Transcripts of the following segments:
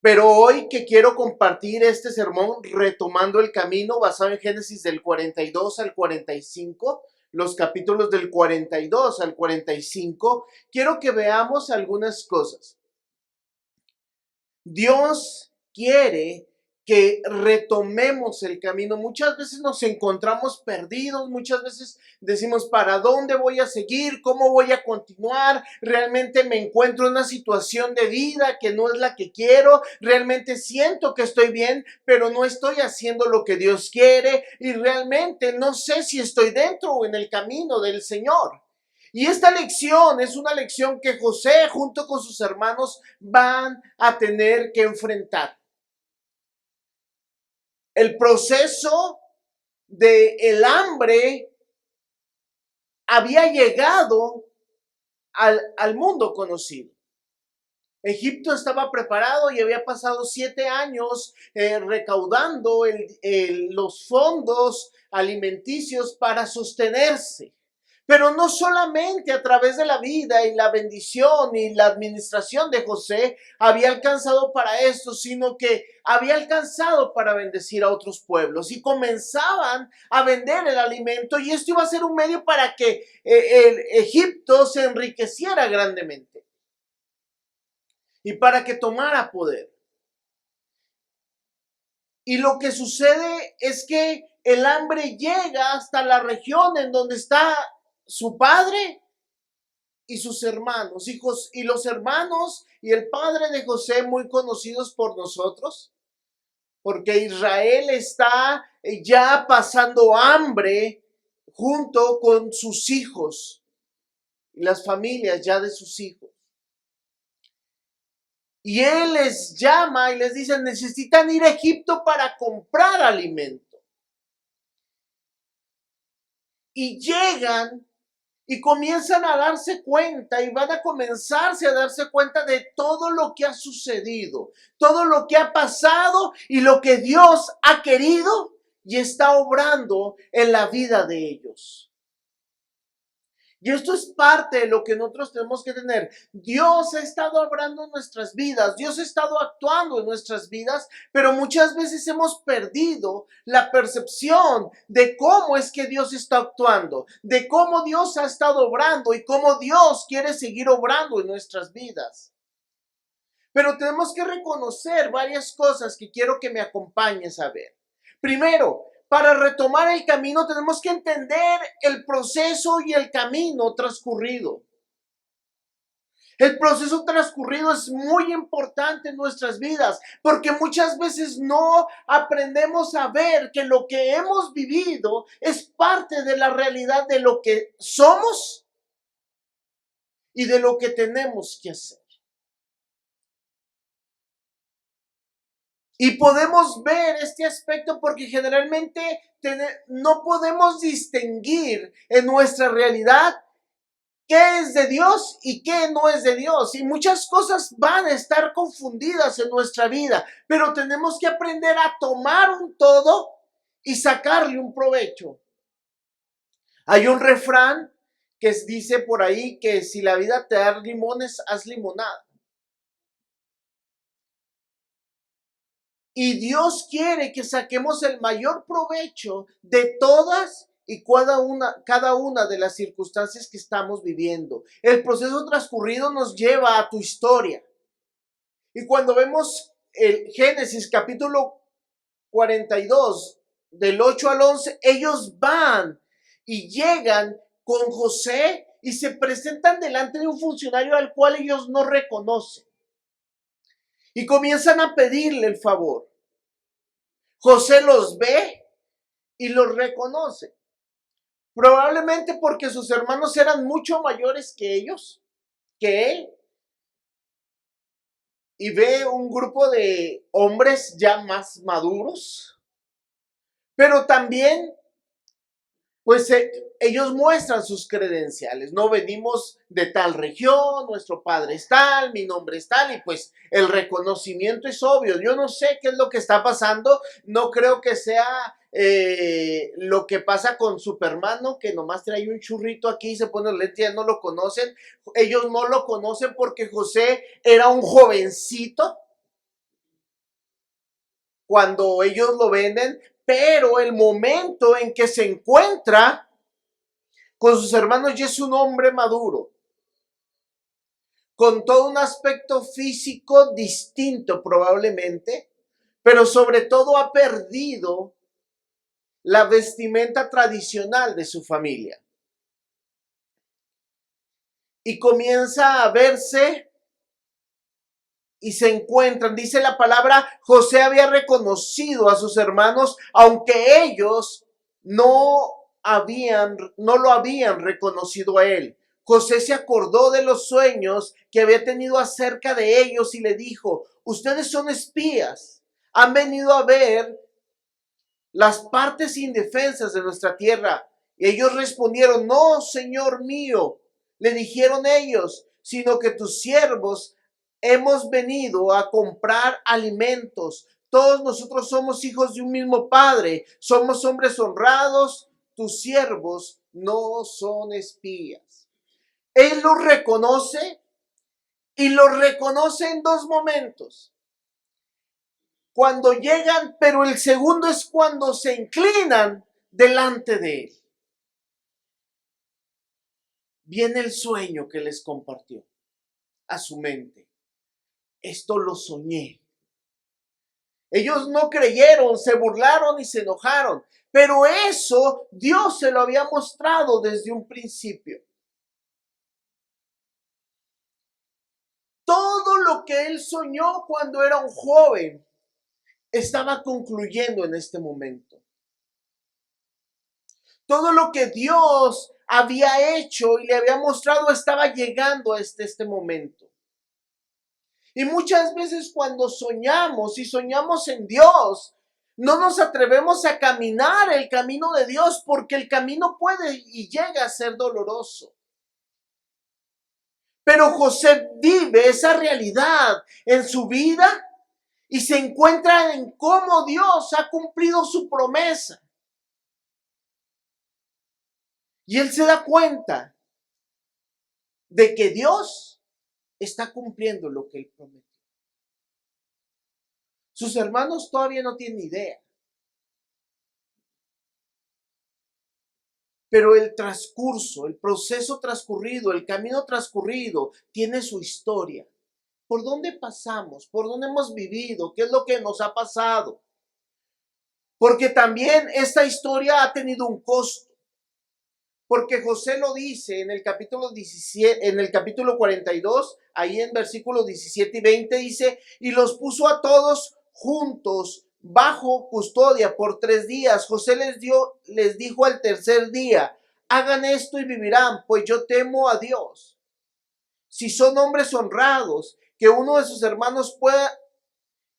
Pero hoy que quiero compartir este sermón retomando el camino basado en Génesis del 42 al 45, los capítulos del 42 al 45, quiero que veamos algunas cosas. Dios quiere que retomemos el camino. Muchas veces nos encontramos perdidos, muchas veces decimos, ¿para dónde voy a seguir? ¿Cómo voy a continuar? Realmente me encuentro en una situación de vida que no es la que quiero, realmente siento que estoy bien, pero no estoy haciendo lo que Dios quiere y realmente no sé si estoy dentro o en el camino del Señor. Y esta lección es una lección que José junto con sus hermanos van a tener que enfrentar. El proceso del hambre había llegado al mundo conocido. Egipto estaba preparado y había pasado 7 años recaudando los fondos alimenticios para sostenerse. Pero no solamente a través de la vida y la bendición y la administración de José había alcanzado para esto, sino que había alcanzado para bendecir a otros pueblos y comenzaban a vender el alimento y esto iba a ser un medio para que Egipto se enriqueciera grandemente y para que tomara poder. Y lo que sucede es que el hambre llega hasta la región en donde está su padre y sus hermanos, hijos, y los hermanos y el padre de José muy conocidos por nosotros, porque Israel está ya pasando hambre junto con sus hijos y las familias ya de sus hijos. Y él les llama y les dice, necesitan ir a Egipto para comprar alimento. Y llegan y comienzan a darse cuenta y van a comenzarse a darse cuenta de todo lo que ha sucedido, todo lo que ha pasado y lo que Dios ha querido y está obrando en la vida de ellos. Y esto es parte de lo que nosotros tenemos que tener. Dios ha estado obrando en nuestras vidas, Dios ha estado actuando en nuestras vidas, pero muchas veces hemos perdido la percepción de cómo es que Dios está actuando, de cómo Dios ha estado obrando y cómo Dios quiere seguir obrando en nuestras vidas. Pero tenemos que reconocer varias cosas que quiero que me acompañes a ver. Primero, para retomar el camino tenemos que entender el proceso y el camino transcurrido. El proceso transcurrido es muy importante en nuestras vidas porque muchas veces no aprendemos a ver que lo que hemos vivido es parte de la realidad de lo que somos y de lo que tenemos que hacer. Y podemos ver este aspecto porque generalmente no podemos distinguir en nuestra realidad qué es de Dios y qué no es de Dios. Y muchas cosas van a estar confundidas en nuestra vida, pero tenemos que aprender a tomar un todo y sacarle un provecho. Hay un refrán que dice por ahí que si la vida te da limones, haz limonada. Y Dios quiere que saquemos el mayor provecho de todas y cada una de las circunstancias que estamos viviendo. El proceso transcurrido nos lleva a tu historia. Y cuando vemos el Génesis capítulo 42, del 8 al 11, ellos van y llegan con José y se presentan delante de un funcionario al cual ellos no reconocen. Y comienzan a pedirle el favor. José los ve y los reconoce. Probablemente porque sus hermanos eran mucho mayores que ellos, que él. Y ve un grupo de hombres ya más maduros. Pero también pues ellos muestran sus credenciales, no venimos de tal región, nuestro padre es tal, mi nombre es tal, y pues el reconocimiento es obvio. Yo no sé qué es lo que está pasando, no creo que sea lo que pasa con Superman, ¿no? Que nomás trae un churrito aquí y se pone el lente, ya no lo conocen. Ellos no lo conocen porque José era un jovencito cuando ellos lo venden, pero el momento en que se encuentra con sus hermanos ya es un hombre maduro, con todo un aspecto físico distinto probablemente, pero sobre todo ha perdido la vestimenta tradicional de su familia. Y comienza a verse y se encuentran, dice la palabra, José había reconocido a sus hermanos, aunque ellos no lo habían reconocido a él. José se acordó de los sueños que había tenido acerca de ellos y le dijo: ustedes son espías, han venido a ver las partes indefensas de nuestra tierra. Y ellos respondieron: no, Señor mío, le dijeron ellos, sino que tus siervos hemos venido a comprar alimentos. Todos nosotros somos hijos de un mismo padre, somos hombres honrados, tus siervos no son espías. Él lo reconoce y lo reconoce en dos momentos. Cuando llegan, pero el segundo es cuando se inclinan delante de él. Viene el sueño que les compartió a su mente. Esto lo soñé. Ellos no creyeron, se burlaron y se enojaron, pero eso Dios se lo había mostrado desde un principio. Todo lo que él soñó cuando era un joven estaba concluyendo en este momento. Todo lo que Dios había hecho y le había mostrado estaba llegando a este momento. Y muchas veces cuando soñamos y soñamos en Dios, no nos atrevemos a caminar el camino de Dios porque el camino puede y llega a ser doloroso. Pero José vive esa realidad en su vida y se encuentra en cómo Dios ha cumplido su promesa. Y él se da cuenta de que Dios está cumpliendo lo que él prometió. Sus hermanos todavía no tienen idea. Pero el transcurso, el proceso transcurrido, el camino transcurrido tiene su historia. ¿Por dónde pasamos? ¿Por dónde hemos vivido? ¿Qué es lo que nos ha pasado? Porque también esta historia ha tenido un costo. Porque José lo dice en el capítulo 17, en el capítulo 42, ahí en versículos 17 y 20 dice: y los puso a todos juntos bajo custodia por 3 días. José les dijo al tercer día: hagan esto y vivirán, pues yo temo a Dios. Si son hombres honrados, que uno de sus hermanos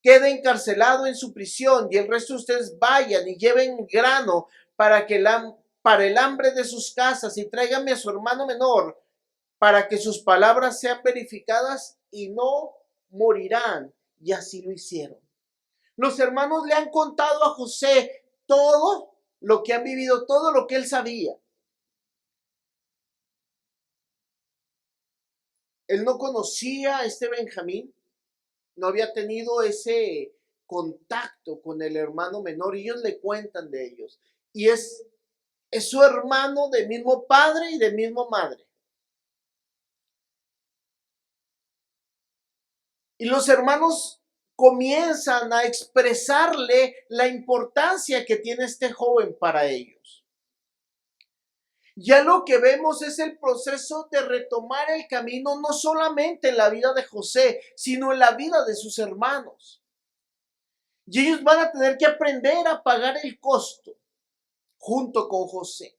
quede encarcelado en su prisión y el resto de ustedes vayan y lleven grano para el hambre de sus casas, y tráiganme a su hermano menor para que sus palabras sean verificadas y no morirán. Y así lo hicieron. Los hermanos le han contado a José todo lo que han vivido, todo lo que él sabía. Él no conocía a este Benjamín, no había tenido ese contacto con el hermano menor, y ellos le cuentan de ellos. Y es su hermano de mismo padre y de misma madre. Y los hermanos comienzan a expresarle la importancia que tiene este joven para ellos. Ya lo que vemos es el proceso de retomar el camino, no solamente en la vida de José, sino en la vida de sus hermanos. Y ellos van a tener que aprender a pagar el costo junto con José.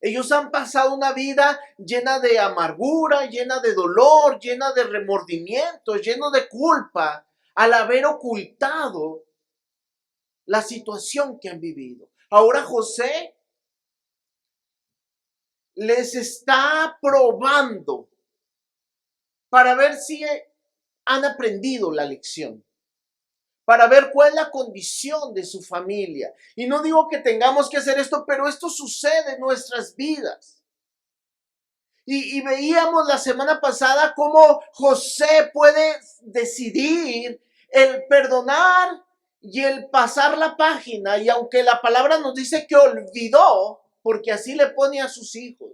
Ellos han pasado una vida llena de amargura, llena de dolor, llena de remordimiento, lleno de culpa, al haber ocultado la situación que han vivido. Ahora José les está probando para ver si han aprendido la lección, para ver cuál es la condición de su familia. Y no digo que tengamos que hacer esto, pero esto sucede en nuestras vidas. Y veíamos la semana pasada cómo José puede decidir el perdonar y el pasar la página, y aunque la palabra nos dice que olvidó, porque así le pone a sus hijos,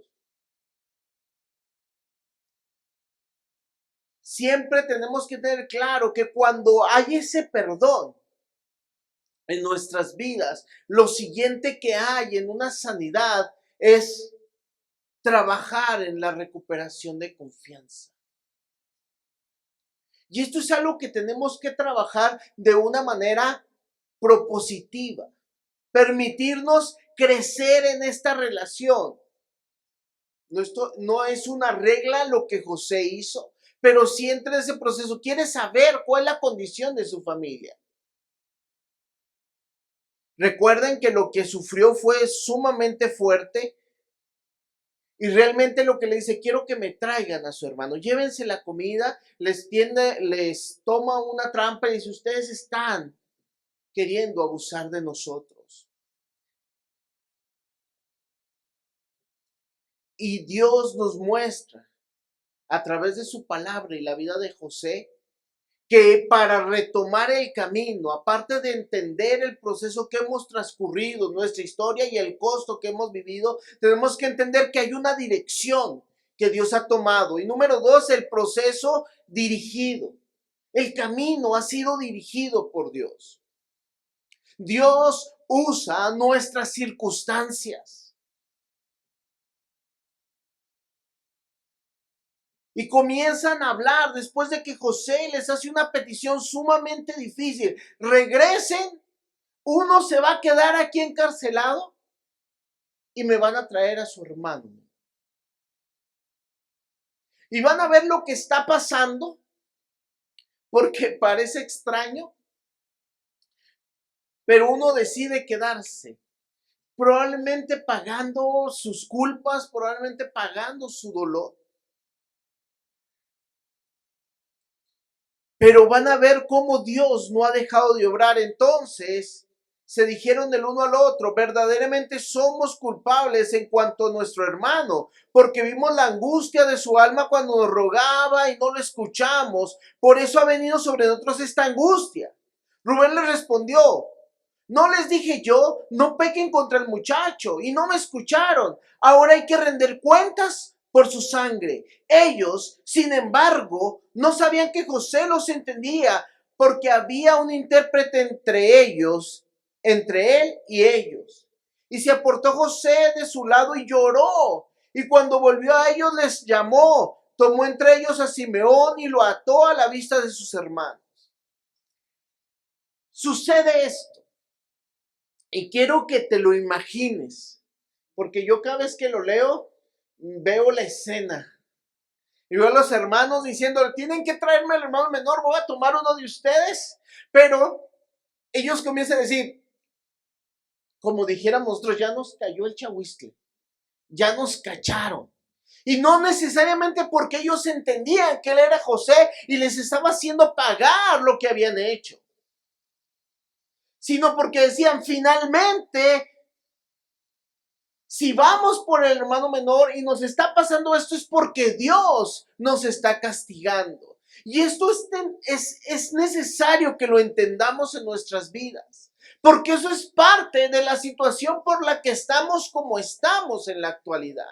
siempre tenemos que tener claro que cuando hay ese perdón en nuestras vidas, lo siguiente que hay en una sanidad es trabajar en la recuperación de confianza. Y esto es algo que tenemos que trabajar de una manera propositiva, permitirnos crecer en esta relación. Esto no es una regla lo que José hizo, pero si entra en ese proceso, quiere saber cuál es la condición de su familia. Recuerden que lo que sufrió fue sumamente fuerte y realmente lo que le dice, quiero que me traigan a su hermano, llévense la comida, les toma una trampa y dice, ustedes están queriendo abusar de nosotros. Y Dios nos muestra a través de su palabra y la vida de José que para retomar el camino, aparte de entender el proceso que hemos transcurrido, nuestra historia y el costo que hemos vivido, tenemos que entender que hay una dirección que Dios ha tomado. Y número 2, el proceso dirigido. El camino ha sido dirigido por Dios. Dios usa nuestras circunstancias. Y comienzan a hablar después de que José les hace una petición sumamente difícil. Regresen, uno se va a quedar aquí encarcelado y me van a traer a su hermano. Y van a ver lo que está pasando, porque parece extraño, pero uno decide quedarse. Probablemente pagando sus culpas, probablemente pagando su dolor. Pero van a ver cómo Dios no ha dejado de obrar. Entonces se dijeron el uno al otro, verdaderamente somos culpables en cuanto a nuestro hermano, porque vimos la angustia de su alma cuando nos rogaba y no lo escuchamos. Por eso ha venido sobre nosotros esta angustia. Rubén le respondió, no les dije yo, no pequen contra el muchacho, y no me escucharon. Ahora hay que render cuentas por su sangre. Ellos, sin embargo, no sabían que José los entendía, porque había un intérprete entre él y ellos. Y se aportó José de su lado y lloró. Y cuando volvió a ellos les llamó, tomó entre ellos a Simeón y lo ató a la vista de sus hermanos. Sucede esto. Y quiero que te lo imagines, porque yo cada vez que lo leo, veo la escena. Y veo a los hermanos diciendo, tienen que traerme al hermano menor, voy a tomar uno de ustedes. Pero ellos comienzan a decir, como dijéramos nosotros, ya nos cayó el chahuistle, ya nos cacharon. Y no necesariamente porque ellos entendían que él era José y les estaba haciendo pagar lo que habían hecho, sino porque decían, finalmente, si vamos por el hermano menor y nos está pasando esto es porque Dios nos está castigando. Y esto es necesario que lo entendamos en nuestras vidas, porque eso es parte de la situación por la que estamos como estamos en la actualidad.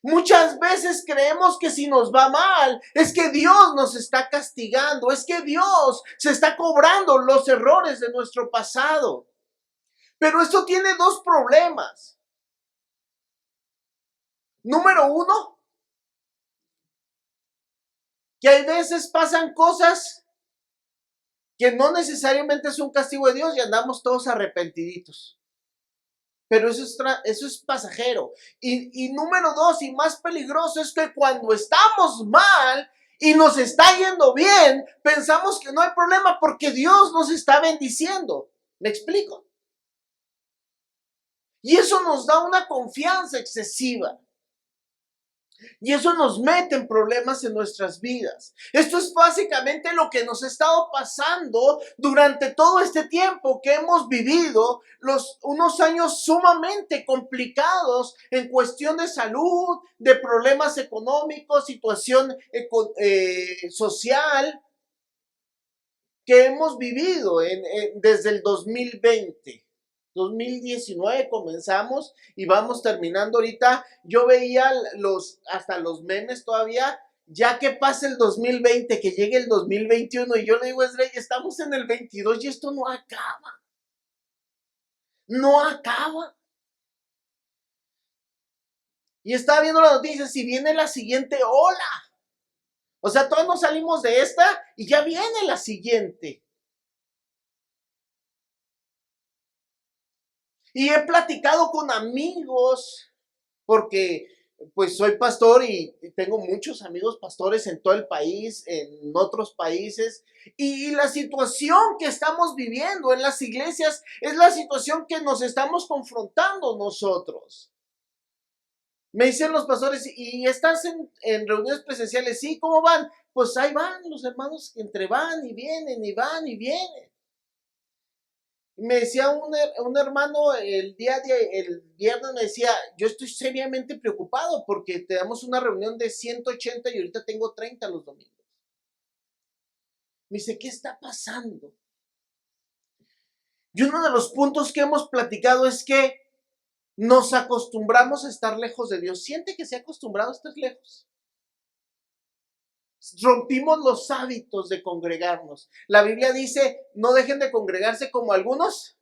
Muchas veces creemos que si nos va mal, es que Dios nos está castigando, es que Dios se está cobrando los errores de nuestro pasado. Pero esto tiene dos problemas. Número 1, que hay veces pasan cosas que no necesariamente es un castigo de Dios y andamos todos arrepentiditos. Pero eso es pasajero. Y número 2, y más peligroso, es que cuando estamos mal y nos está yendo bien, pensamos que no hay problema porque Dios nos está bendiciendo. ¿Me explico? Y eso nos da una confianza excesiva. Y eso nos mete en problemas en nuestras vidas. Esto es básicamente lo que nos ha estado pasando durante todo este tiempo que hemos vivido, unos años sumamente complicados en cuestión de salud, de problemas económicos, situación social, que hemos vivido desde el 2020. 2019 comenzamos y vamos terminando ahorita. Yo veía hasta los memes todavía, ya que pase el 2020, que llegue el 2021, y yo le digo, Esdrey, estamos en el 22 y esto no acaba. No acaba. Y estaba viendo las noticias y viene la siguiente ola. O sea, todos nos salimos de esta y ya viene la siguiente. Y he platicado con amigos, porque pues soy pastor y tengo muchos amigos pastores en todo el país, en otros países, y la situación que estamos viviendo en las iglesias es la situación que nos estamos confrontando nosotros. Me dicen los pastores, ¿y estás en reuniones presenciales? Sí, ¿cómo van? Pues ahí van los hermanos, entre van y vienen, y van y vienen. Me decía un hermano el viernes, me decía, yo estoy seriamente preocupado porque tenemos una reunión de 180 y ahorita tengo 30 los domingos. Me dice, ¿qué está pasando? Y uno de los puntos que hemos platicado es que nos acostumbramos a estar lejos de Dios. ¿Siente que se ha acostumbrado a estar lejos? Rompimos los hábitos de congregarnos. La Biblia dice, no dejen de congregarse como algunos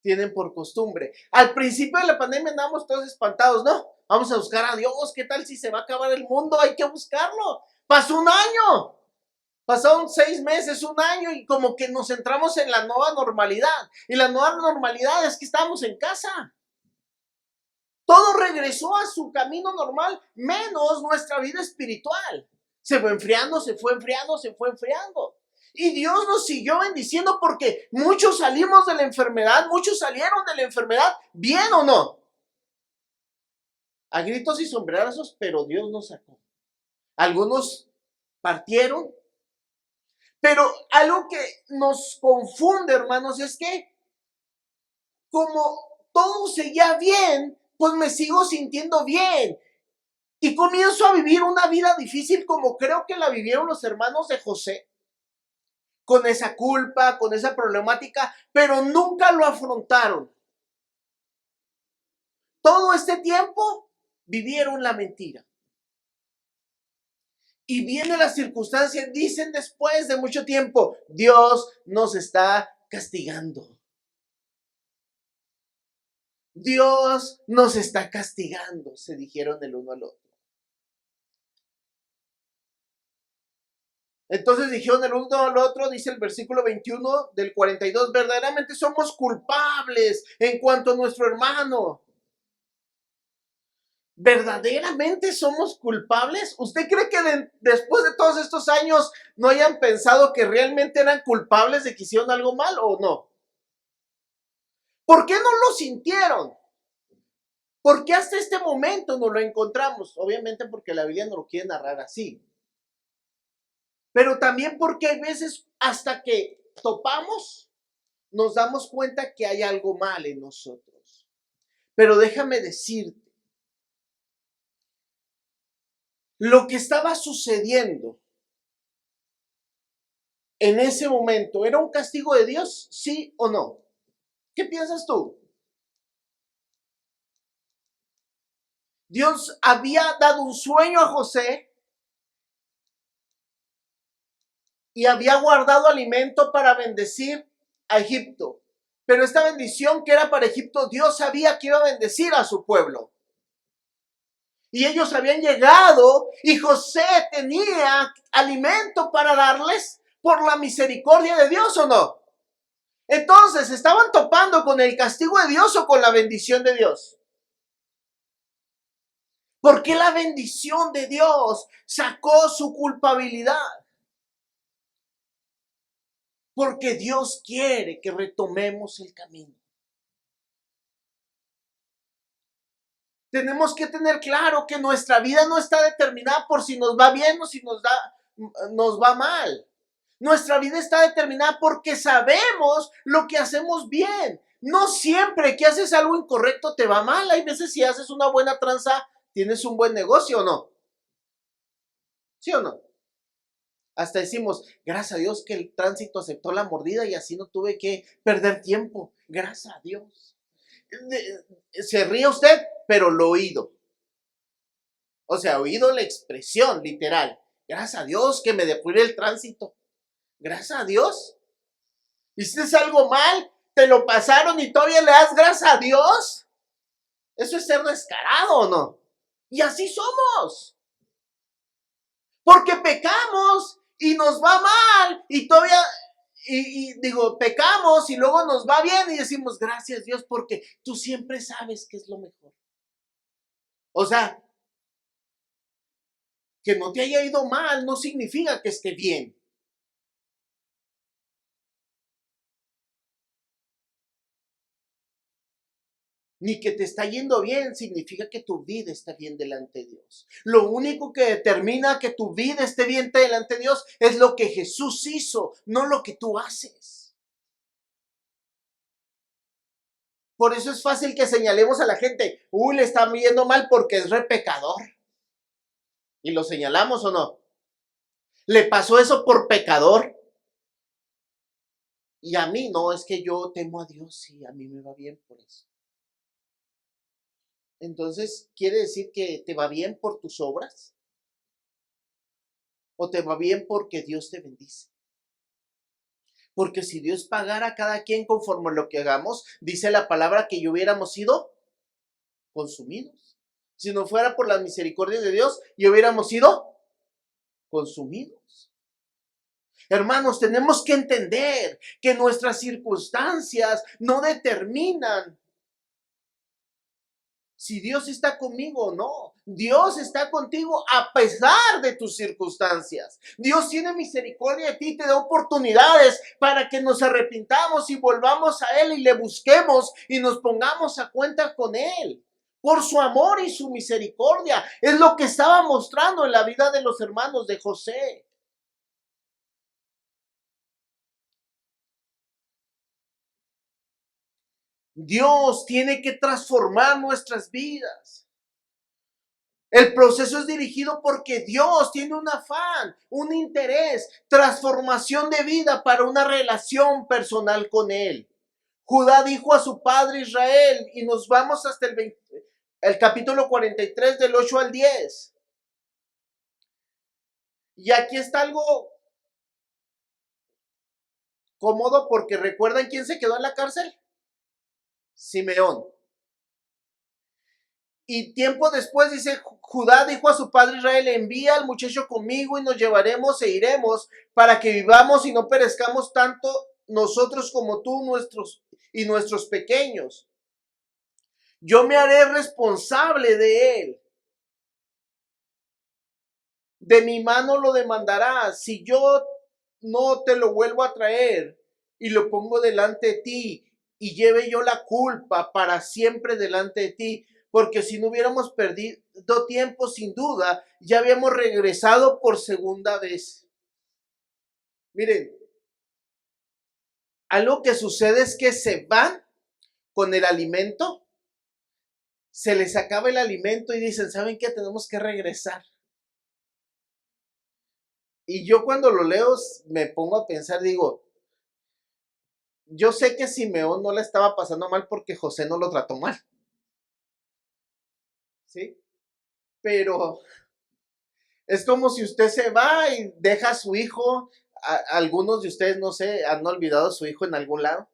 tienen por costumbre. Al principio de la pandemia andábamos todos espantados, ¿no? Vamos a buscar a Dios, ¿qué tal si se va a acabar el mundo? Hay que buscarlo. Pasó un año, pasaron 6 meses, un año, y como que nos centramos en la nueva normalidad. Y la nueva normalidad es que estamos en casa. Todo regresó a su camino normal, menos nuestra vida espiritual. Se fue enfriando, se fue enfriando, se fue enfriando. Y Dios nos siguió bendiciendo porque muchos salimos de la enfermedad, muchos salieron de la enfermedad, ¿bien o no? A gritos y sombrerazos, pero Dios nos sacó. Algunos partieron, pero algo que nos confunde, hermanos, es que como todo seguía bien, pues me sigo sintiendo bien. Y comienzo a vivir una vida difícil como creo que la vivieron los hermanos de José. Con esa culpa, con esa problemática, pero nunca lo afrontaron. Todo este tiempo vivieron la mentira. Y viene la circunstancia, dicen después de mucho tiempo, Dios nos está castigando. Dios nos está castigando, se dijeron el uno al otro. Entonces dijeron el uno al otro, dice el versículo 21 del 42, verdaderamente somos culpables en cuanto a nuestro hermano. ¿Verdaderamente somos culpables? ¿Usted cree que después de todos estos años no hayan pensado que realmente eran culpables de que hicieron algo mal o no? ¿Por qué no lo sintieron? ¿Por qué hasta este momento no lo encontramos? Obviamente porque la Biblia no lo quiere narrar así. Pero también porque hay veces hasta que topamos, nos damos cuenta que hay algo mal en nosotros. Pero déjame decirte, lo que estaba sucediendo en ese momento, ¿era un castigo de Dios? ¿Sí o no? ¿Qué piensas tú? Dios había dado un sueño a José y había guardado alimento para bendecir a Egipto. Pero esta bendición que era para Egipto, Dios sabía que iba a bendecir a su pueblo. Y ellos habían llegado y José tenía alimento para darles por la misericordia de Dios, ¿o no? Entonces, ¿estaban topando con el castigo de Dios o con la bendición de Dios? ¿Por qué la bendición de Dios sacó su culpabilidad? Porque Dios quiere que retomemos el camino. Tenemos que tener claro que nuestra vida no está determinada por si nos va bien o si nos va mal. Nuestra vida está determinada porque sabemos lo que hacemos bien. No siempre que haces algo incorrecto te va mal. Hay veces si haces una buena tranza, tienes un buen negocio, ¿o no? ¿Sí o no? Hasta decimos, gracias a Dios que el tránsito aceptó la mordida y así no tuve que perder tiempo. Gracias a Dios. Se ríe usted, pero lo oído. O sea, oído la expresión literal. Gracias a Dios que me depuré el tránsito. Gracias a Dios. ¿Hiciste algo mal? ¿Te lo pasaron y todavía le das gracias a Dios? ¿Eso es ser descarado o no? Y así somos. Porque pecamos y nos va mal y todavía, pecamos y luego nos va bien y decimos gracias Dios porque tú siempre sabes que es lo mejor. O sea, que no te haya ido mal no significa que esté bien. Ni que te está yendo bien significa que tu vida está bien delante de Dios. Lo único que determina que tu vida esté bien delante de Dios es lo que Jesús hizo, no lo que tú haces. Por eso es fácil que señalemos a la gente, le está yendo mal porque es re pecador. ¿Y lo señalamos o no? ¿Le pasó eso por pecador? Y a mí no, es que yo temo a Dios y a mí me va bien por eso. Entonces, ¿quiere decir que te va bien por tus obras? ¿O te va bien porque Dios te bendice? Porque si Dios pagara a cada quien conforme a lo que hagamos, dice la palabra que ya hubiéramos sido consumidos. Si no fuera por las misericordias de Dios, ya hubiéramos sido consumidos. Hermanos, tenemos que entender que nuestras circunstancias no determinan si Dios está conmigo o no. Dios está contigo a pesar de tus circunstancias. Dios tiene misericordia de ti, te da oportunidades para que nos arrepintamos y volvamos a Él y le busquemos y nos pongamos a cuenta con Él. Por su amor y su misericordia. Es lo que estaba mostrando en la vida de los hermanos de José. Dios tiene que transformar nuestras vidas. El proceso es dirigido porque Dios tiene un afán, un interés, transformación de vida para una relación personal con Él. Judá dijo a su padre Israel, y nos vamos hasta el capítulo 43 del 8 al 10. Y aquí está algo cómodo porque ¿recuerdan quién se quedó en la cárcel? Simeón. Y tiempo después dice, Judá dijo a su padre Israel, envía al muchacho conmigo y nos llevaremos e iremos para que vivamos y no perezcamos tanto nosotros como tú nuestros pequeños. Yo me haré responsable de él. De mi mano lo demandarás. Si yo no te lo vuelvo a traer y lo pongo delante de ti y lleve yo la culpa para siempre delante de ti, porque si no hubiéramos perdido tiempo, sin duda, ya habíamos regresado por segunda vez. Miren, algo que sucede es que se van con el alimento, se les acaba el alimento y dicen, ¿saben qué? Tenemos que regresar. Y yo cuando lo leo me pongo a pensar, digo, yo sé que Simeón no la estaba pasando mal porque José no lo trató mal. ¿Sí? Pero es como si usted se va y deja a su hijo, algunos de ustedes, no sé, han olvidado a su hijo en algún lado.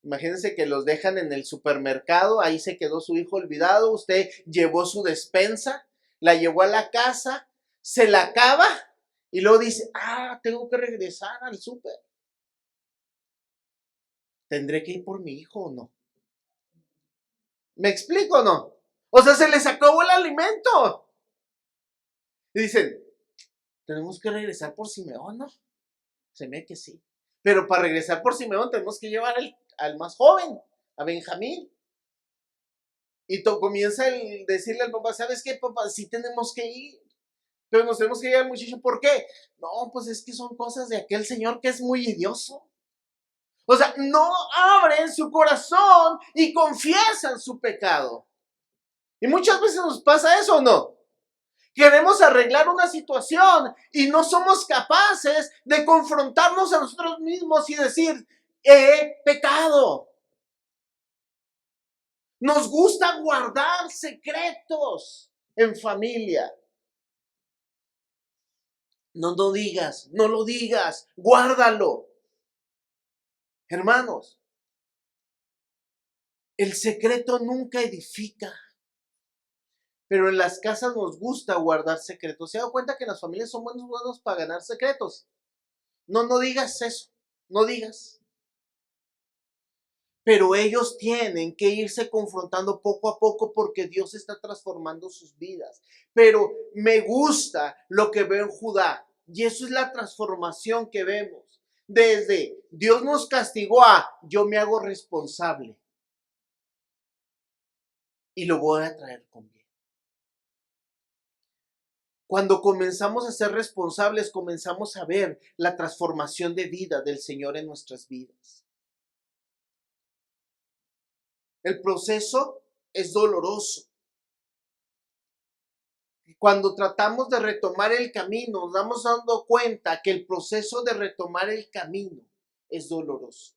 Imagínense que los dejan en el supermercado, ahí se quedó su hijo olvidado, usted llevó su despensa, la llevó a la casa, se la acaba y luego dice, tengo que regresar al súper. ¿Tendré que ir por mi hijo o no? ¿Me explico o no? O sea, se les acabó el alimento. Y dicen, tenemos que regresar por Simeón, ¿no? Se me que sí. Pero para regresar por Simeón tenemos que llevar al más joven, a Benjamín. Y comienza el decirle al papá, ¿sabes qué, papá? Sí tenemos que ir. Pero nos tenemos que llevar al muchacho. ¿Por qué? No, pues es que son cosas de aquel señor que es muy idioso. O sea, no abren su corazón y confiesan su pecado. Y muchas veces nos pasa eso, ¿o no? Queremos arreglar una situación y no somos capaces de confrontarnos a nosotros mismos y decir, he pecado. Nos gusta guardar secretos en familia. No lo digas, guárdalo. Hermanos, el secreto nunca edifica, pero en las casas nos gusta guardar secretos. ¿Se ha dado cuenta que las familias son buenos para ganar secretos? No digas eso, no digas. Pero ellos tienen que irse confrontando poco a poco porque Dios está transformando sus vidas. Pero me gusta lo que veo en Judá y eso es la transformación que vemos. Desde Dios nos castigó a yo me hago responsable y lo voy a traer con bien. Cuando comenzamos a ser responsables, comenzamos a ver la transformación de vida del Señor en nuestras vidas. El proceso es doloroso. Cuando tratamos de retomar el camino, nos damos dando cuenta que el proceso de retomar el camino es doloroso.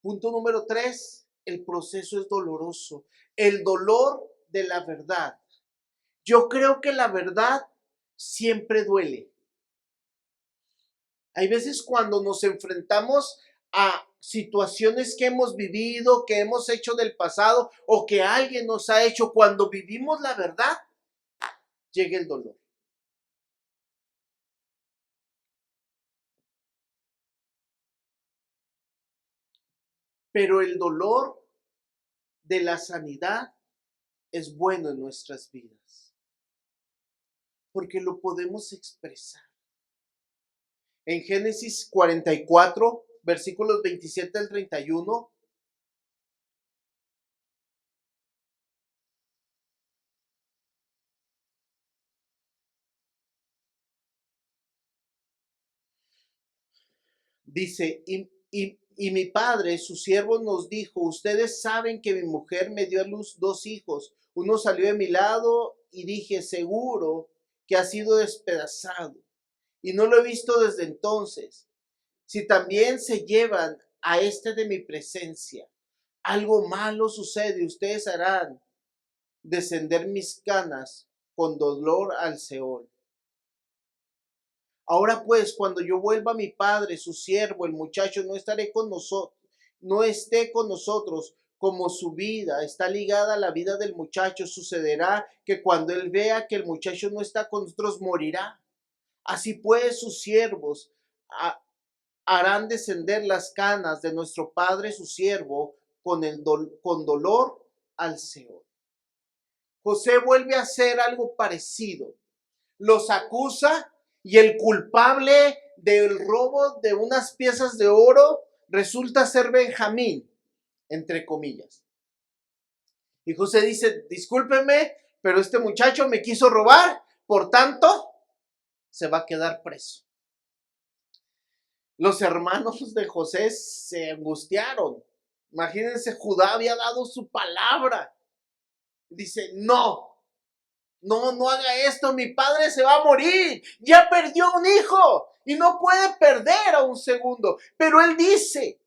Punto número 3, el proceso es doloroso. El dolor de la verdad. Yo creo que la verdad siempre duele. Hay veces cuando nos enfrentamos a situaciones que hemos vivido, que hemos hecho del pasado o que alguien nos ha hecho, cuando vivimos la verdad, llega el dolor. Pero el dolor de la sanidad es bueno en nuestras vidas, porque lo podemos expresar. En Génesis 44, versículos 27 al 31, dice, y mi padre, su siervo, nos dijo, ustedes saben que mi mujer me dio a luz 2 hijos. Uno salió de mi lado y dije, seguro que ha sido despedazado. Y no lo he visto desde entonces. Si también se llevan a este de mi presencia, algo malo sucede, ustedes harán descender mis canas con dolor al Seol. Ahora pues, cuando yo vuelva a mi padre, su siervo, el muchacho, no estaré con nosotros, no esté con nosotros, como su vida está ligada a la vida del muchacho, sucederá que cuando él vea que el muchacho no está con nosotros, morirá. Así pues, sus siervos harán descender las canas de nuestro padre, su siervo, con dolor al Seol. José vuelve a hacer algo parecido. Los acusa y el culpable del robo de unas piezas de oro resulta ser Benjamín, entre comillas. Y José dice, discúlpeme, pero este muchacho me quiso robar, por tanto, se va a quedar preso. Los hermanos de José se angustiaron. Imagínense, Judá había dado su palabra. Dice, no haga esto, mi padre se va a morir, ya perdió un hijo y no puede perder a un segundo. Pero él dice,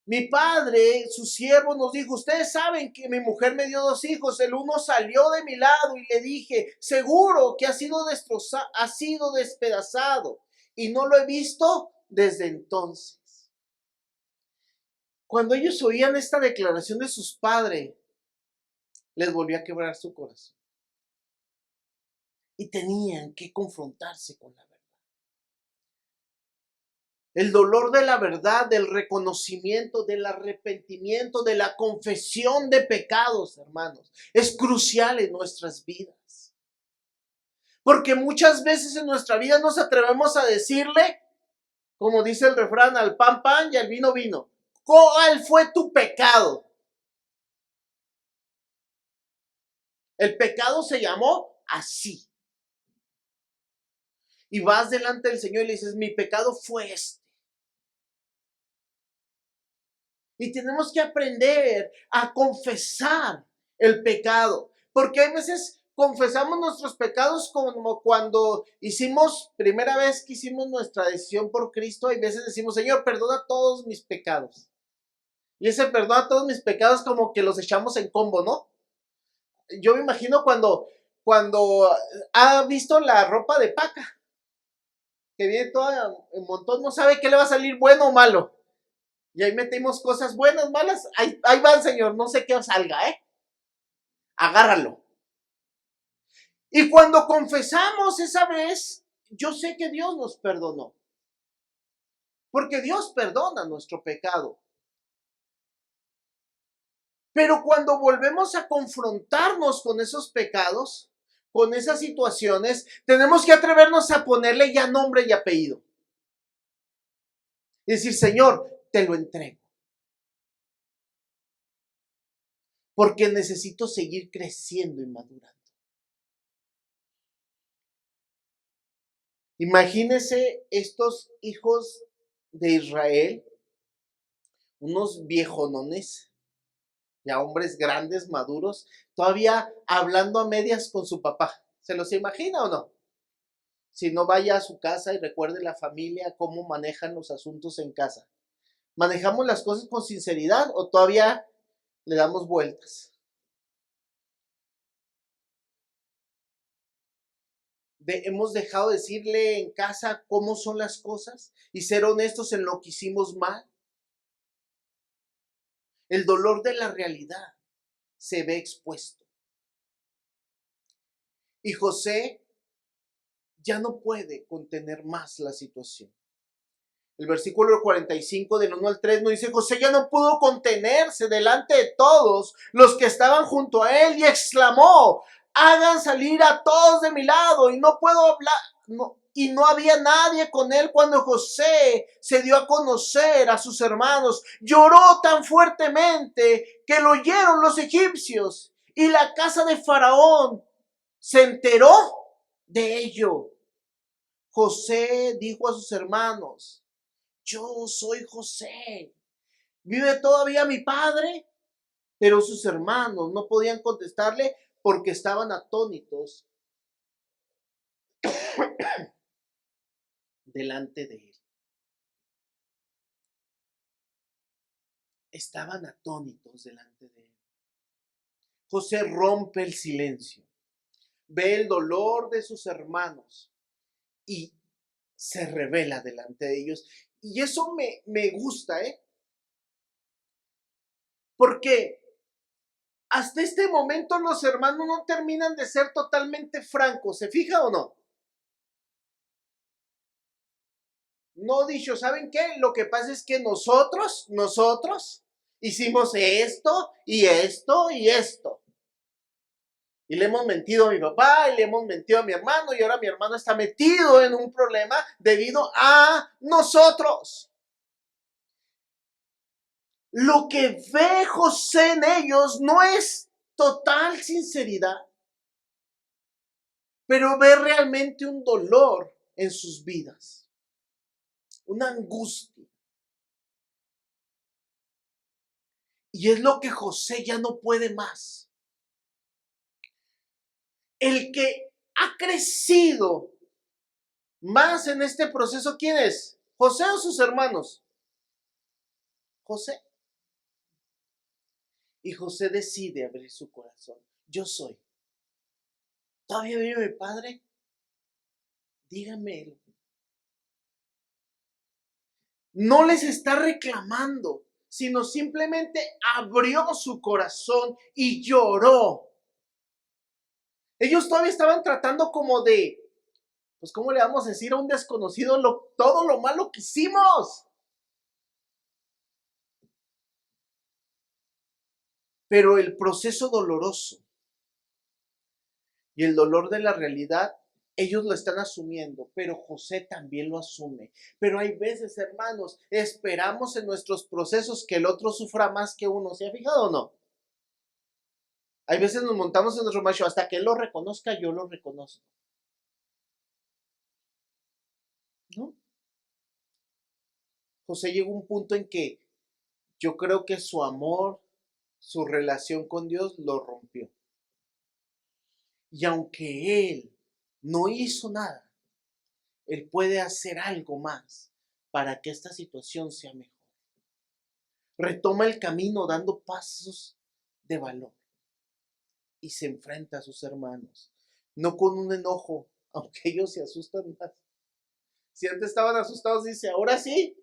mi padre, su siervo, nos dijo, ustedes saben que mi mujer me dio 2 hijos, el uno salió de mi lado y le dije, seguro que ha sido despedazado y no lo he visto desde entonces. Cuando ellos oían esta declaración de sus padres, les volvió a quebrar su corazón. Y tenían que confrontarse con la verdad. El dolor de la verdad, del reconocimiento, del arrepentimiento, de la confesión de pecados, hermanos, es crucial en nuestras vidas. Porque muchas veces en nuestra vida nos atrevemos a decirle, como dice el refrán, al pan pan y al vino vino. ¿Cuál fue tu pecado? El pecado se llamó así. Y vas delante del Señor y le dices, mi pecado fue este. Y tenemos que aprender a confesar el pecado. Porque hay veces confesamos nuestros pecados como cuando hicimos, primera vez que hicimos nuestra decisión por Cristo, hay veces decimos, Señor, perdona todos mis pecados. Y ese perdona todos mis pecados como que los echamos en combo, ¿no? Yo me imagino cuando ha visto la ropa de paca, que viene toda en montón, no sabe qué le va a salir bueno o malo. Y ahí metimos cosas buenas, malas. Ahí va el Señor, no sé qué salga, ¿eh? Agárralo. Y cuando confesamos esa vez, yo sé que Dios nos perdonó. Porque Dios perdona nuestro pecado. Pero cuando volvemos a confrontarnos con esos pecados, con esas situaciones, tenemos que atrevernos a ponerle ya nombre y apellido. Y decir, Señor, te lo entrego. Porque necesito seguir creciendo y madurando. Imagínense estos hijos de Israel, unos viejonones, ya hombres grandes, maduros, todavía hablando a medias con su papá. ¿Se los imagina o no? Si no, vaya a su casa y recuerde la familia, cómo manejan los asuntos en casa. ¿Manejamos las cosas con sinceridad o todavía le damos vueltas? Hemos dejado de decirle en casa cómo son las cosas y ser honestos en lo que hicimos mal. El dolor de la realidad se ve expuesto. Y José ya no puede contener más la situación. El versículo 45 del 1 al 3 nos dice, José ya no pudo contenerse delante de todos los que estaban junto a él y exclamó, hagan salir a todos de mi lado y no puedo hablar. Y no había nadie con él cuando José se dio a conocer a sus hermanos. Lloró tan fuertemente que lo oyeron los egipcios y la casa de Faraón se enteró de ello. José dijo a sus hermanos, yo soy José. ¿Vive todavía mi padre? Pero sus hermanos no podían contestarle porque estaban atónitos delante de él. Estaban atónitos delante de él. José rompe el silencio, ve el dolor de sus hermanos y se revela delante de ellos. Y eso me gusta, porque hasta este momento los hermanos no terminan de ser totalmente francos. ¿Se fija o no? No dicho, ¿saben qué? Lo que pasa es que nosotros hicimos esto y esto y esto. Y le hemos mentido a mi papá y le hemos mentido a mi hermano y ahora mi hermano está metido en un problema debido a nosotros. Lo que ve José en ellos no es total sinceridad, pero ve realmente un dolor en sus vidas, una angustia. Y es lo que José ya no puede más. El que ha crecido más en este proceso, ¿quién es? ¿José o sus hermanos? José. Y José decide abrir su corazón. Yo soy. ¿Todavía vive mi padre? Dígamelo. No les está reclamando, sino simplemente abrió su corazón y lloró. Ellos todavía estaban tratando como de, pues, ¿cómo le vamos a decir a un desconocido todo lo malo que hicimos? Pero el proceso doloroso y el dolor de la realidad, ellos lo están asumiendo, pero José también lo asume. Pero hay veces, hermanos, esperamos en nuestros procesos que el otro sufra más que uno. ¿Se ha fijado o no? Hay veces nos montamos en nuestro macho, hasta que él lo reconozca, yo lo reconozco. ¿No? José llegó a un punto en que yo creo que su amor, su relación con Dios lo rompió. Y aunque él no hizo nada, él puede hacer algo más para que esta situación sea mejor. Retoma el camino dando pasos de valor y se enfrenta a sus hermanos, no con un enojo, aunque ellos se asustan más. Si antes estaban asustados, dice, ahora sí.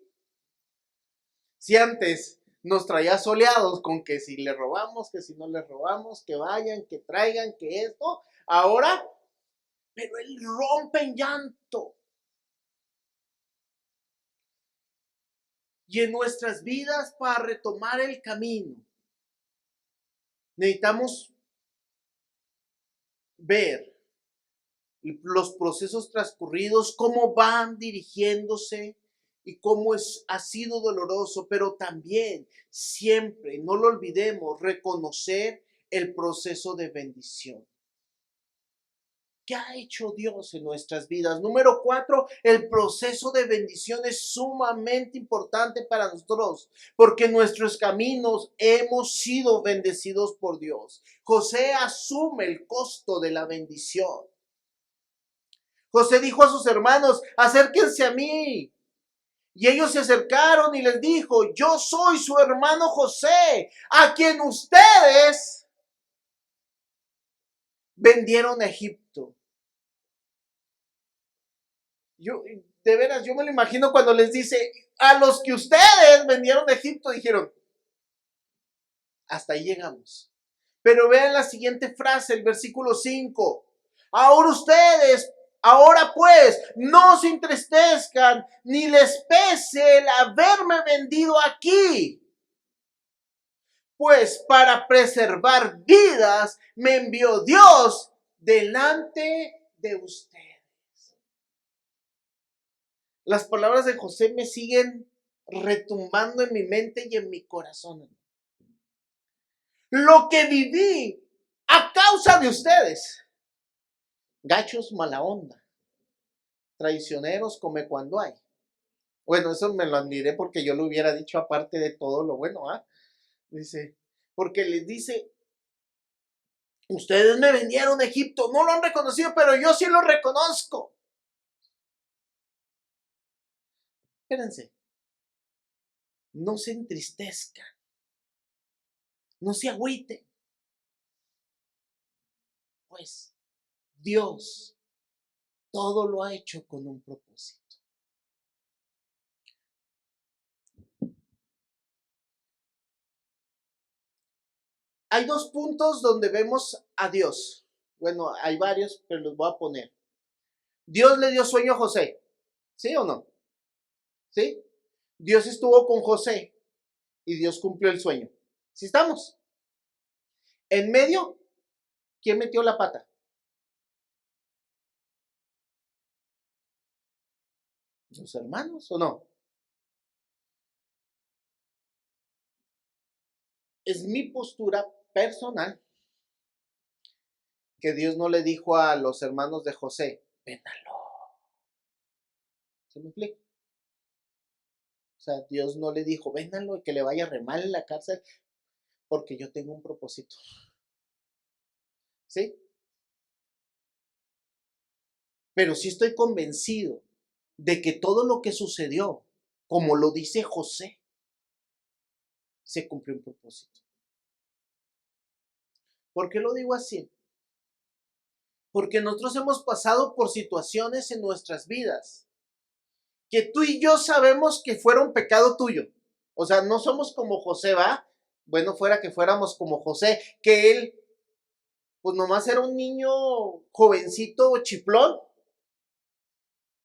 Si antes nos traía soleados con que si le robamos, que si no le robamos, que vayan, que traigan, que esto, ahora, pero él rompe en llanto. Y en nuestras vidas, para retomar el camino, necesitamos ver los procesos transcurridos, cómo van dirigiéndose y cómo ha sido doloroso, pero también siempre, no lo olvidemos, reconocer el proceso de bendición. ¿Qué ha hecho Dios en nuestras vidas? Número 4, el proceso de bendición es sumamente importante para nosotros, porque en nuestros caminos hemos sido bendecidos por Dios. José asume el costo de la bendición. José dijo a sus hermanos, acérquense a mí. Y ellos se acercaron y les dijo, yo soy su hermano José, a quien ustedes vendieron a Egipto. De veras, yo me lo imagino cuando les dice, a los que ustedes vendieron a Egipto, dijeron, hasta ahí llegamos. Pero vean la siguiente frase, el versículo 5. Ahora pues, no se entristezcan, ni les pese el haberme vendido aquí. Pues para preservar vidas me envió Dios delante de ustedes. Las palabras de José me siguen retumbando en mi mente y en mi corazón. Lo que viví a causa de ustedes. Gachos mala onda. Traicioneros come cuando hay. Bueno, eso me lo admiré porque yo lo hubiera dicho aparte de todo lo bueno, ¿ah? Dice, porque les dice, ustedes me vendieron a Egipto, no lo han reconocido, pero yo sí lo reconozco. Espérense, no se entristezcan, no se agüiten, pues Dios todo lo ha hecho con un propósito. Hay dos puntos donde vemos a Dios. Bueno, hay varios, pero los voy a poner. Dios le dio sueño a José, ¿sí o no? ¿Sí? Dios estuvo con José y Dios cumplió el sueño. ¿Sí estamos? En medio, ¿quién metió la pata? ¿Los hermanos o no? Es mi postura personal que Dios no le dijo a los hermanos de José, véndalo. ¿Se me explica? O sea, Dios no le dijo, véndalo y que le vaya re mal en la cárcel porque yo tengo un propósito. ¿Sí? Pero sí estoy convencido de que todo lo que sucedió, como lo dice José, se cumplió un propósito. ¿Por qué lo digo así? Porque nosotros hemos pasado por situaciones en nuestras vidas que tú y yo sabemos que fueron pecado tuyo. O sea, no somos como José, ¿va? Bueno, fuera que fuéramos como José, que él, pues nomás era un niño jovencito, chiplón,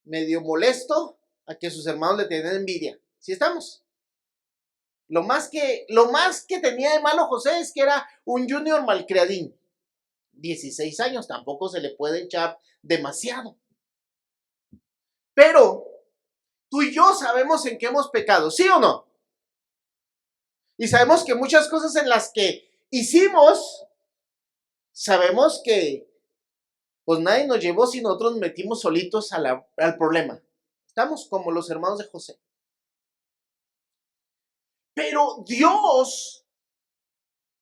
medio molesto, a que sus hermanos le tenían envidia. ¿Sí estamos? Lo más que tenía de malo José es que era un junior malcriadín. 16 años, tampoco se le puede echar demasiado. Pero tú y yo sabemos en qué hemos pecado, ¿sí o no? Y sabemos que muchas cosas en las que hicimos, sabemos que pues nadie nos llevó si nosotros nos metimos solitos al problema. Estamos como los hermanos de José. Pero Dios,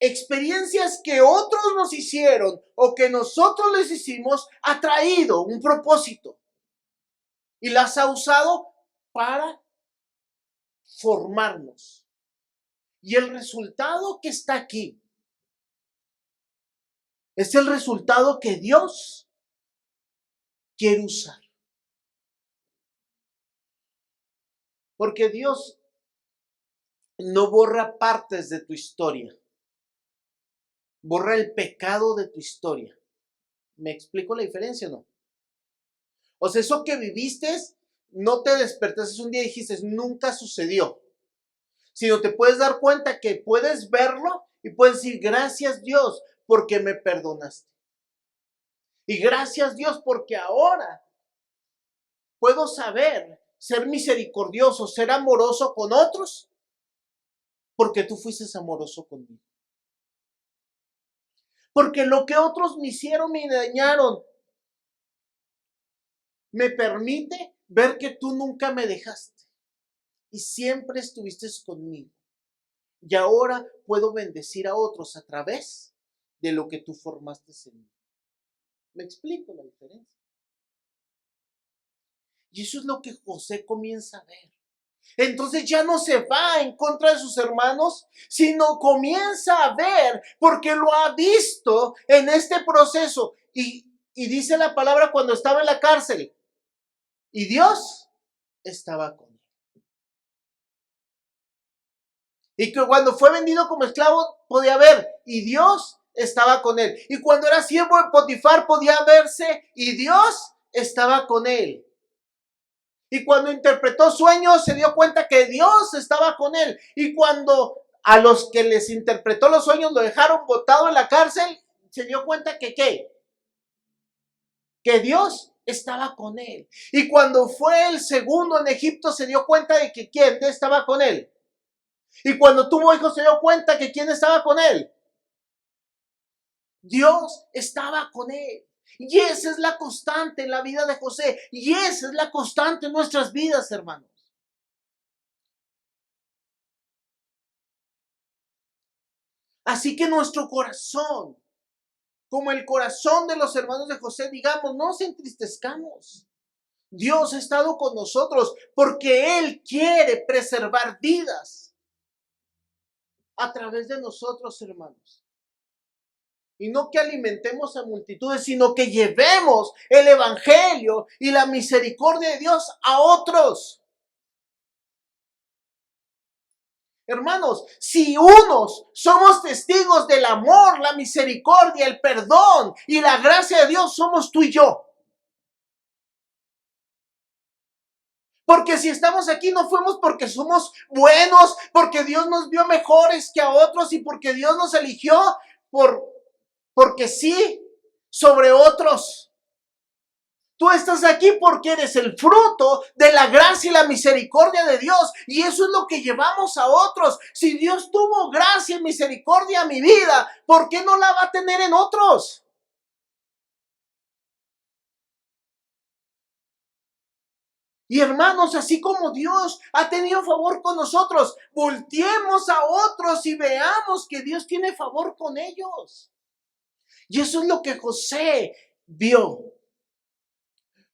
experiencias que otros nos hicieron o que nosotros les hicimos, ha traído un propósito y las ha usado para formarnos. Y el resultado que está aquí es el resultado que Dios quiere usar. Porque Dios no borra partes de tu historia. Borra el pecado de tu historia. ¿Me explico la diferencia o no? O sea, eso que viviste, no te despertaste un día y dijiste, nunca sucedió. Sino te puedes dar cuenta que puedes verlo y puedes decir, gracias Dios porque me perdonaste. Y gracias Dios porque ahora puedo saber ser misericordioso, ser amoroso con otros, porque tú fuiste amoroso conmigo. Porque lo que otros me hicieron, me dañaron, me permite ver que tú nunca me dejaste y siempre estuviste conmigo. Y ahora puedo bendecir a otros a través de lo que tú formaste en mí. ¿Me explico la diferencia? Y eso es lo que José comienza a ver. Entonces ya no se va en contra de sus hermanos, sino comienza a ver, porque lo ha visto en este proceso. Y dice la palabra cuando estaba en la cárcel, y Dios estaba con él. Y que cuando fue vendido como esclavo podía ver, y Dios estaba con él. Y cuando era siervo de Potifar podía verse, y Dios estaba con él. Y cuando interpretó sueños se dio cuenta que Dios estaba con él. Y cuando a los que les interpretó los sueños lo dejaron botado en la cárcel, se dio cuenta que ¿qué? Que Dios estaba con él. Y cuando fue el segundo en Egipto se dio cuenta de que ¿quién estaba con él? Y cuando tuvo hijos se dio cuenta que ¿quién estaba con él? Dios estaba con él. Y esa es la constante en la vida de José. Y esa es la constante en nuestras vidas, hermanos. Así que nuestro corazón, como el corazón de los hermanos de José, digamos, no nos entristezcamos. Dios ha estado con nosotros porque Él quiere preservar vidas a través de nosotros, hermanos. Y no que alimentemos a multitudes, sino que llevemos el evangelio y la misericordia de Dios a otros. Hermanos, si unos somos testigos del amor, la misericordia, el perdón y la gracia de Dios, somos tú y yo. Porque si estamos aquí no fuimos porque somos buenos, porque Dios nos vio mejores que a otros y porque Dios nos eligió porque sí sobre otros. Tú estás aquí porque eres el fruto de la gracia y la misericordia de Dios. Y eso es lo que llevamos a otros. Si Dios tuvo gracia y misericordia en mi vida, ¿por qué no la va a tener en otros? Y hermanos, así como Dios ha tenido favor con nosotros, volteemos a otros y veamos que Dios tiene favor con ellos. Y eso es lo que José vio.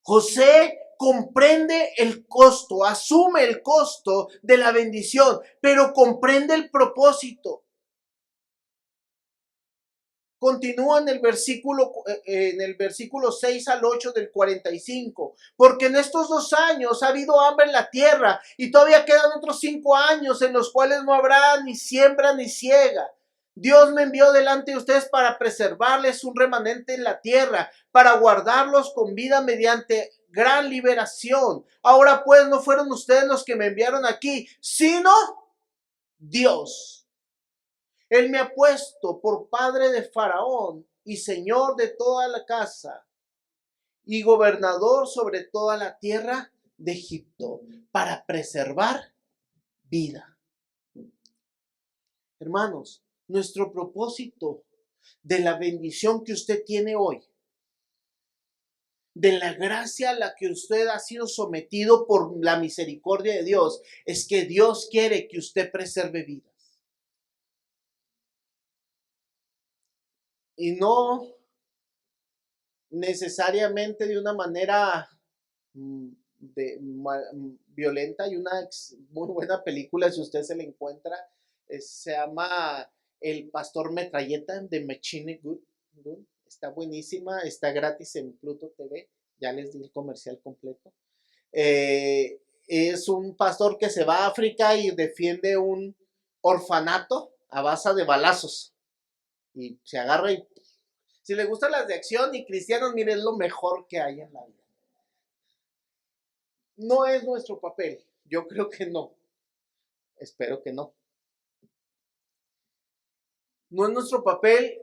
José comprende el costo, asume el costo de la bendición, pero comprende el propósito. Continúa en el versículo 6 al 8 del 45. Porque en estos 2 años ha habido hambre en la tierra y todavía quedan otros 5 años en los cuales no habrá ni siembra ni siega. Dios me envió delante de ustedes para preservarles un remanente en la tierra, para guardarlos con vida mediante gran liberación. Ahora pues no fueron ustedes los que me enviaron aquí, sino Dios. Él me ha puesto por padre de Faraón y señor de toda la casa y gobernador sobre toda la tierra de Egipto para preservar vida. Hermanos, nuestro propósito de la bendición que usted tiene hoy de la gracia a la que usted ha sido sometido por la misericordia de Dios, es que Dios quiere que usted preserve vidas. Y no necesariamente de una manera violenta. Hay una muy buena película, si usted se la encuentra, se llama El Pastor Metralleta, de Machine Gun. Está buenísima, está gratis en Pluto TV, ya les di el comercial completo. Es un pastor que se va a África y defiende un orfanato a base de balazos. Y se agarra y si le gustan las de acción y cristianos, miren, es lo mejor que hay en la vida. No es nuestro papel. Yo creo que no. Espero que no. No es nuestro papel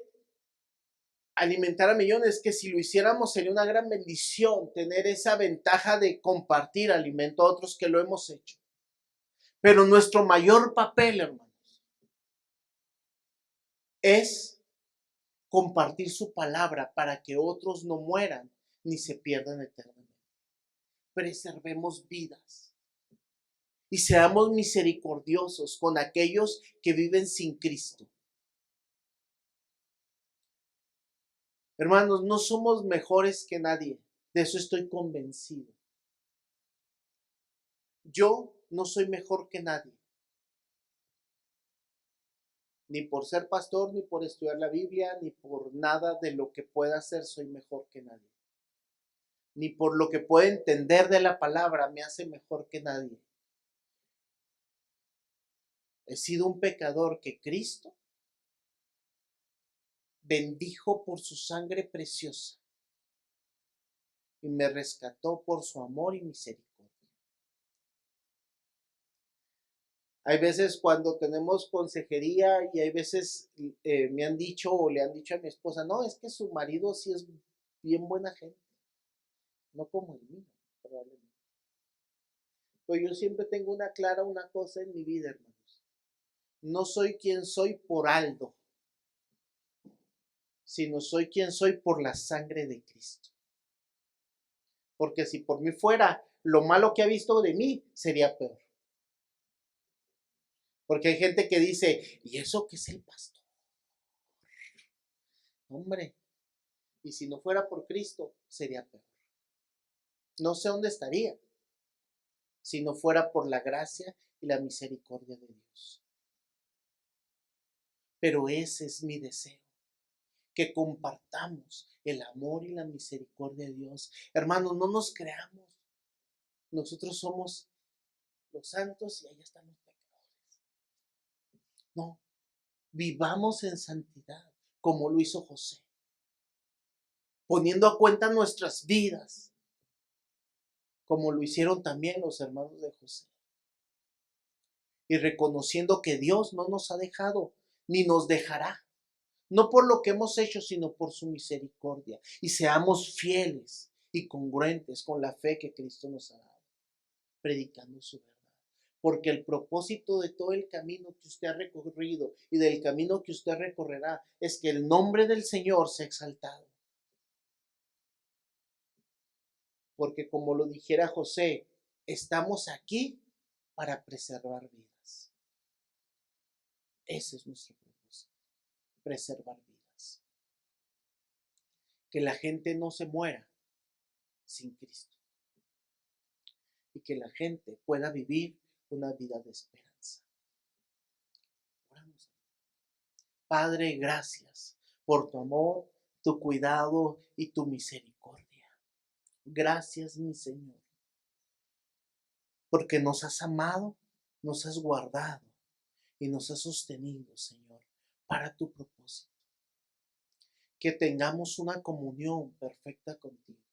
alimentar a millones, que si lo hiciéramos sería una gran bendición tener esa ventaja de compartir alimento a otros, que lo hemos hecho. Pero nuestro mayor papel, hermanos, es compartir su palabra para que otros no mueran ni se pierdan eternamente. Preservemos vidas y seamos misericordiosos con aquellos que viven sin Cristo. Hermanos, no somos mejores que nadie, de eso estoy convencido. Yo no soy mejor que nadie, ni por ser pastor, ni por estudiar la Biblia, ni por nada de lo que pueda hacer soy mejor que nadie. Ni por lo que pueda entender de la palabra me hace mejor que nadie. He sido un pecador que Cristo bendijo por su sangre preciosa y me rescató por su amor y misericordia. Hay veces cuando tenemos consejería y hay veces me han dicho o le han dicho a mi esposa, no, es que su marido sí es bien buena gente, no como el mío, probablemente. Pero yo siempre tengo una cosa en mi vida, hermanos. No soy quien soy por algo, sino soy quien soy por la sangre de Cristo. Porque si por mí fuera, lo malo que ha visto de mí sería peor. Porque hay gente que dice, ¿y eso qué es el pastor? Hombre, y si no fuera por Cristo, sería peor. No sé dónde estaría si no fuera por la gracia y la misericordia de Dios. Pero ese es mi deseo, que compartamos el amor y la misericordia de Dios. Hermanos, no nos creamos. Nosotros somos los santos y ahí están los pecadores. No, vivamos en santidad como lo hizo José, poniendo a cuenta nuestras vidas, como lo hicieron también los hermanos de José. Y reconociendo que Dios no nos ha dejado ni nos dejará, no por lo que hemos hecho, sino por su misericordia. Y seamos fieles y congruentes con la fe que Cristo nos ha dado, predicando su verdad. Porque el propósito de todo el camino que usted ha recorrido y del camino que usted recorrerá es que el nombre del Señor sea exaltado. Porque como lo dijera José, estamos aquí para preservar vidas. Ese es nuestro propósito, preservar vidas. Que la gente no se muera sin Cristo y que la gente pueda vivir una vida de esperanza. Oramos. Padre, gracias por tu amor, tu cuidado y tu misericordia. Gracias, mi Señor, porque nos has amado, nos has guardado y nos has sostenido, Señor, para tu propósito. Que tengamos una comunión perfecta contigo,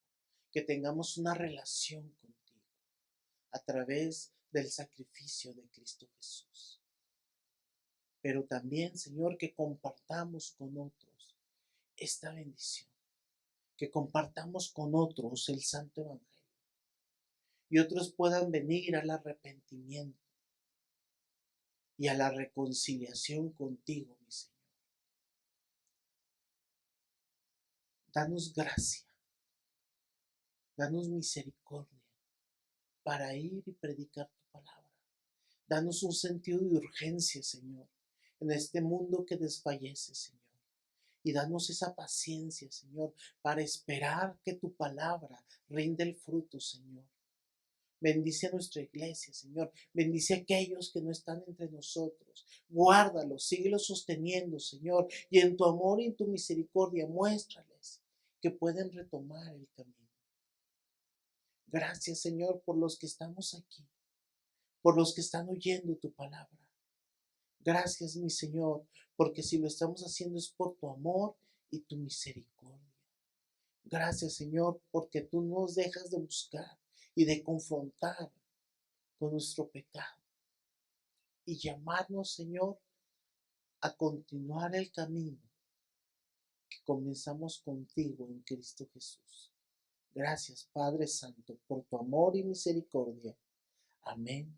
que tengamos una relación contigo a través del sacrificio de Cristo Jesús. Pero también, Señor, que compartamos con otros esta bendición, que compartamos con otros el Santo Evangelio y otros puedan venir al arrepentimiento y a la reconciliación contigo, mi Señor. Danos gracia Danos misericordia para ir y predicar tu palabra. Danos un sentido de urgencia, Señor, en este mundo que desfallece, Señor. Y danos esa paciencia, Señor, para esperar que tu palabra rinde el fruto, Señor. Bendice a nuestra iglesia, Señor. Bendice a aquellos que no están entre nosotros. Guárdalos, síguelos sosteniendo, Señor. Y en tu amor y en tu misericordia, muéstrales que pueden retomar el camino. Gracias, Señor, por los que estamos aquí, por los que están oyendo tu palabra. Gracias, mi Señor, porque si lo estamos haciendo es por tu amor y tu misericordia. Gracias, Señor, porque tú nos dejas de buscar y de confrontar con nuestro pecado y llamarnos, Señor, a continuar el camino que comenzamos contigo en Cristo Jesús. Gracias, Padre Santo, por tu amor y misericordia. Amén